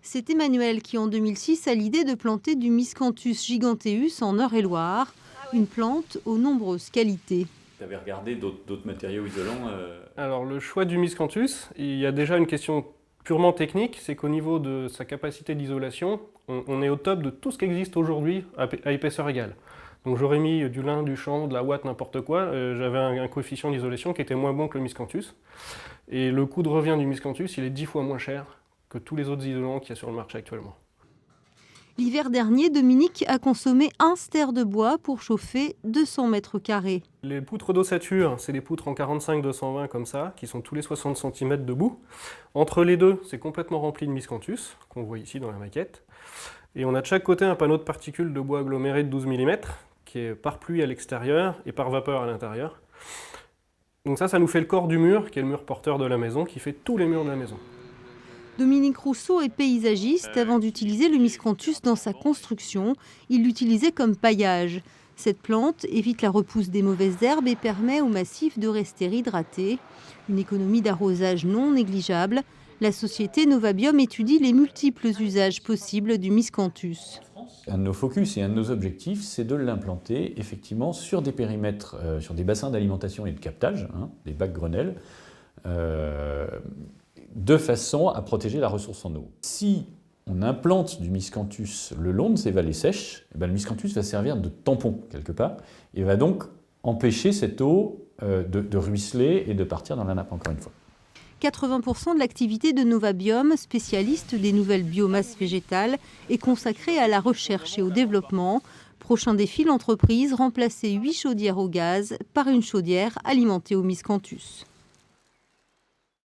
C'est Emmanuel qui, en 2006, a l'idée de planter du Miscanthus giganteus en Eure-et-Loire, une plante aux nombreuses qualités. Tu avais regardé d'autres matériaux isolants Alors le choix du Miscanthus, il y a déjà une question purement technique, c'est qu'au niveau de sa capacité d'isolation, on est au top de tout ce qui existe aujourd'hui à épaisseur égale. Donc j'aurais mis du lin, du chanvre, de la ouate, n'importe quoi, j'avais un coefficient d'isolation qui était moins bon que le Miscanthus. Et le coût de revient du Miscanthus, il est 10 fois moins cher que tous les autres isolants qu'il y a sur le marché actuellement. L'hiver dernier, Dominique a consommé 1 stère de bois pour chauffer 200 mètres carrés. Les poutres d'ossature, c'est des poutres en 45-220 comme ça, qui sont tous les 60 cm debout. Entre les deux, c'est complètement rempli de Miscanthus, qu'on voit ici dans la maquette. Et on a de chaque côté un panneau de particules de bois aggloméré de 12 mm, qui est par pluie à l'extérieur et par vapeur à l'intérieur. Donc ça nous fait le corps du mur, qui est le mur porteur de la maison, qui fait tous les murs de la maison. Dominique Rousseau est paysagiste. Avant d'utiliser le Miscanthus dans sa construction, il l'utilisait comme paillage. Cette plante évite la repousse des mauvaises herbes et permet au massif de rester hydraté. Une économie d'arrosage non négligeable. La société Novabiom étudie les multiples usages possibles du Miscanthus. Un de nos focus et un de nos objectifs, c'est de l'implanter effectivement sur des périmètres, sur des bassins d'alimentation et de captage, des bacs Grenelle, de façon à protéger la ressource en eau. Si on implante du Miscanthus le long de ces vallées sèches, le Miscanthus va servir de tampon quelque part et va donc empêcher cette eau de ruisseler et de partir dans la nappe encore une fois. 80% de l'activité de Novabiom, spécialiste des nouvelles biomasses végétales, est consacrée à la recherche et au développement. Prochain défi, l'entreprise, remplacer 8 chaudières au gaz par une chaudière alimentée au Miscanthus.